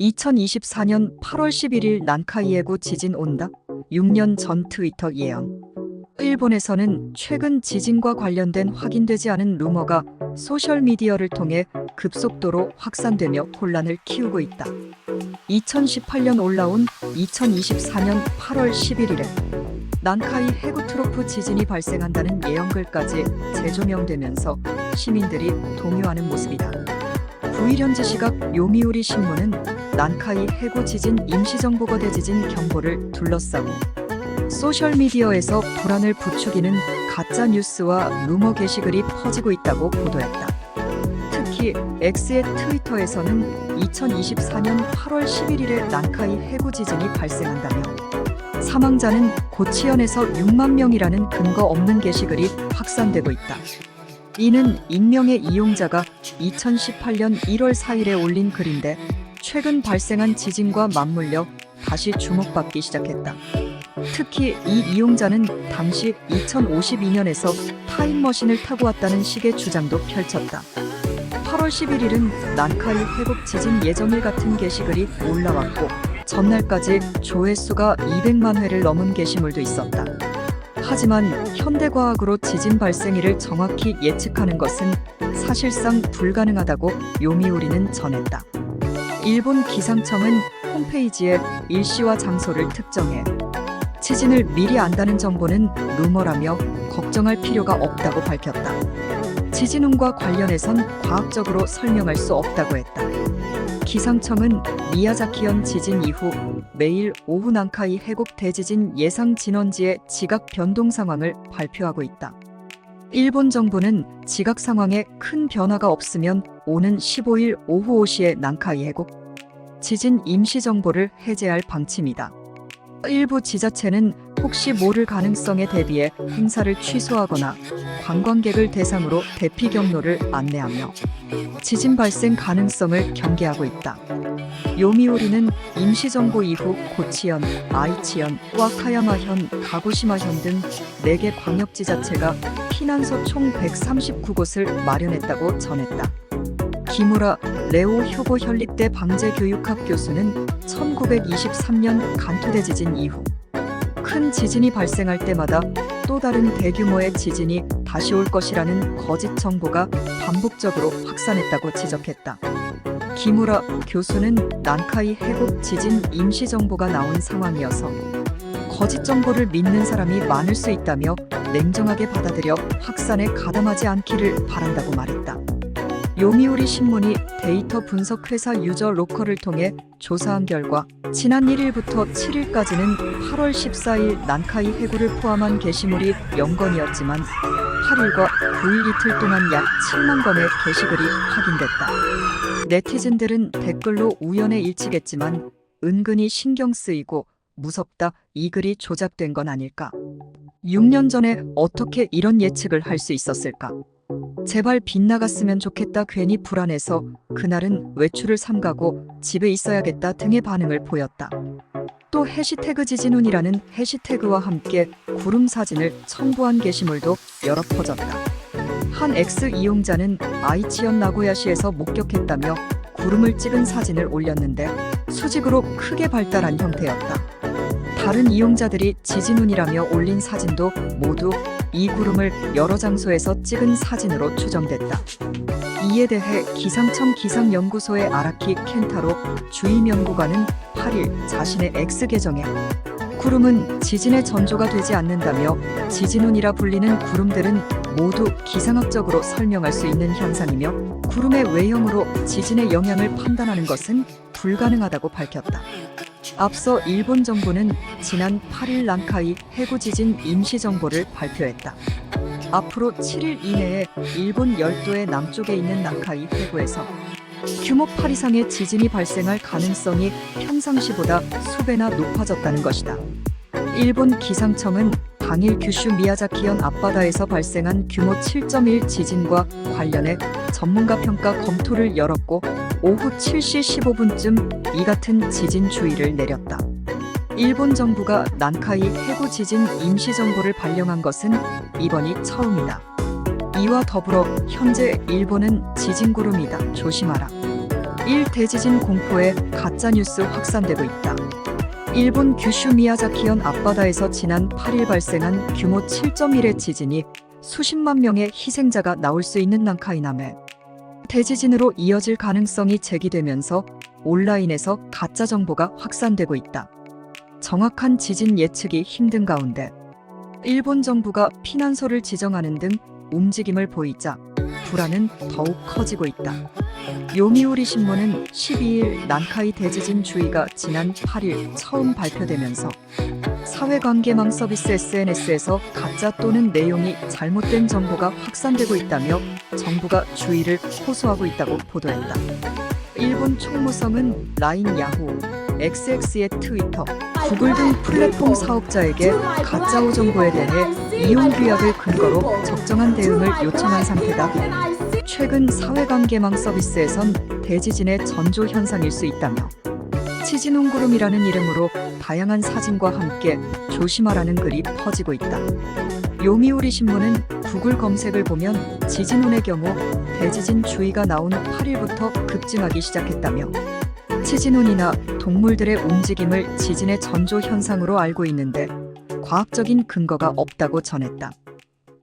2024년 8월 11일 난카이해구 지진 온다. 6년 전 트위터 예언. 일본에서는 최근 지진과 관련된 확인되지 않은 루머가 소셜미디어를 통해 급속도로 확산되며 혼란을 키우고 있다. 2018년 올라온 2024년 8월 11일에 난카이 해구 트로프 지진이 발생한다는 예언글까지 재조명되면서 시민들이 동요하는 모습이다. 9일 현지 시각 요미우리 신문은 난카이 해구 지진 임시정보가 대지진 경보를 둘러싸고 소셜미디어에서 불안을 부추기는 가짜 뉴스와 루머 게시글이 퍼지고 있다고 보도했다. 특히 X의 트위터에서는 2024년 8월 11일에 난카이 해구 지진이 발생한다며 사망자는 고치현에서 6만 명이라는 근거 없는 게시글이 확산되고 있다. 이는 익명의 이용자가 2018년 1월 4일에 올린 글인데 최근 발생한 지진과 맞물려 다시 주목받기 시작했다. 특히 이 이용자는 당시 2052년에서 타임머신을 타고 왔다는 식의 주장도 펼쳤다. 8월 11일은 난카이 회복 지진 예정일 같은 게시글이 올라왔고 전날까지 조회수가 200만 회를 넘은 게시물도 있었다. 하지만 현대과학으로 지진 발생일을 정확히 예측하는 것은 사실상 불가능하다고 요미우리는 전했다. 일본 기상청은 홈페이지에 일시와 장소를 특정해 지진을 미리 안다는 정보는 루머라며 걱정할 필요가 없다고 밝혔다. 지진운과 관련해선 과학적으로 설명할 수 없다고 했다. 기상청은 미야자키현 지진 이후 매일 오후 난카이 해국 대지진 예상 진원지의 지각 변동 상황을 발표하고 있다. 일본 정부는 지각 상황에 큰 변화가 없으면 오는 15일 오후 5시에 난카이 해국 지진 임시정보를 해제할 방침이다. 일부 지자체는 혹시 모를 가능성에 대비해 행사를 취소하거나 관광객을 대상으로 대피 경로를 안내하며 지진 발생 가능성을 경계하고 있다. 요미우리는 임시정보 이후 고치현, 아이치현, 와카야마현, 가고시마현 등 4개 광역지자체가 피난소 총 139곳을 마련했다고 전했다. 기무라 레오 효고 현립대 방재교육학 교수는 1923년 간토대 지진 이후 큰 지진이 발생할 때마다 또 다른 대규모의 지진이 다시 올 것이라는 거짓 정보가 반복적으로 확산했다고 지적했다. 기무라 교수는 난카이 해국 지진 임시정보가 나온 상황이어서 거짓 정보를 믿는 사람이 많을 수 있다며 냉정하게 받아들여 확산에 가담하지 않기를 바란다고 말했다. 요미우리 신문이 데이터 분석 회사 유저 로컬을 통해 조사한 결과 지난 1일부터 7일까지는 8월 14일 난카이 해구를 포함한 게시물이 0건이었지만 8일과 9일 이틀 동안 약 7만 건의 게시글이 확인됐다. 네티즌들은 댓글로 우연의 일치겠지만 은근히 신경 쓰이고 무섭다, 이 글이 조작된 건 아닐까? 6년 전에 어떻게 이런 예측을 할 수 있었을까? 제발 빗나갔으면 좋겠다, 괜히 불안해서 그날은 외출을 삼가고 집에 있어야겠다 등의 반응을 보였다. 또 해시태그 지진운이라는 해시태그와 함께 구름 사진을 첨부한 게시물도 여러 퍼졌다. 한 X 이용자는 아이치현 나고야시에서 목격했다며 구름을 찍은 사진을 올렸는데 수직으로 크게 발달한 형태였다. 다른 이용자들이 지진운이라며 올린 사진도 모두 이 구름을 여러 장소에서 찍은 사진으로 추정됐다. 이에 대해 기상청 기상연구소의 아라키 켄타로 주임연구관은 8일 자신의 X 계정에 구름은 지진의 전조가 되지 않는다며 지진운이라 불리는 구름들은 모두 기상학적으로 설명할 수 있는 현상이며 구름의 외형으로 지진의 영향을 판단하는 것은 불가능하다고 밝혔다. 앞서 일본 정부는 지난 8일 난카이 해구 지진 임시정보를 발표했다. 앞으로 7일 이내에 일본 열도의 남쪽에 있는 난카이 해구에서 규모 8 이상의 지진이 발생할 가능성이 평상시보다 수배나 높아졌다는 것이다. 일본 기상청은 당일 규슈 미야자키현 앞바다에서 발생한 규모 7.1 지진과 관련해 전문가 평가 검토를 열었고 오후 7시 15분쯤 이 같은 지진 주의를 내렸다. 일본 정부가 난카이 해구 지진 임시정보를 발령한 것은 이번이 처음이다. 이와 더불어 현재 일본은 지진구름이다, 조심하라 대지진 공포에 가짜뉴스 확산되고 있다. 일본 규슈 미야자키현 앞바다에서 지난 8일 발생한 규모 7.1의 지진이 수십만 명의 희생자가 나올 수 있는 난카이남에 대지진으로 이어질 가능성이 제기되면서 온라인에서 가짜 정보가 확산되고 있다. 정확한 지진 예측이 힘든 가운데 일본 정부가 피난소를 지정하는 등 움직임을 보이자 불안은 더욱 커지고 있다. 요미우리 신문은 12일 난카이 대지진 주의가 지난 8일 처음 발표되면서 사회관계망 서비스 SNS에서 가짜 또는 내용이 잘못된 정보가 확산되고 있다며 정부가 주의를 호소하고 있다고 보도했다. 일본 총무성은 라인, 야후, XX의 트위터, 구글 등 플랫폼 사업자에게 가짜 정보에 대해 이용 규약을 근거로 적정한 대응을 요청한 상태다. 최근 사회관계망 서비스에선 대지진의 전조 현상일 수 있다며 치진온구름이라는 이름으로 다양한 사진과 함께 조심하라는 글이 퍼지고 있다. 요미우리 신문은 구글 검색을 보면 지진운의 경우 대지진 주의가 나온 8일부터 급증하기 시작했다며 치진운이나 동물들의 움직임을 지진의 전조 현상으로 알고 있는데 과학적인 근거가 없다고 전했다.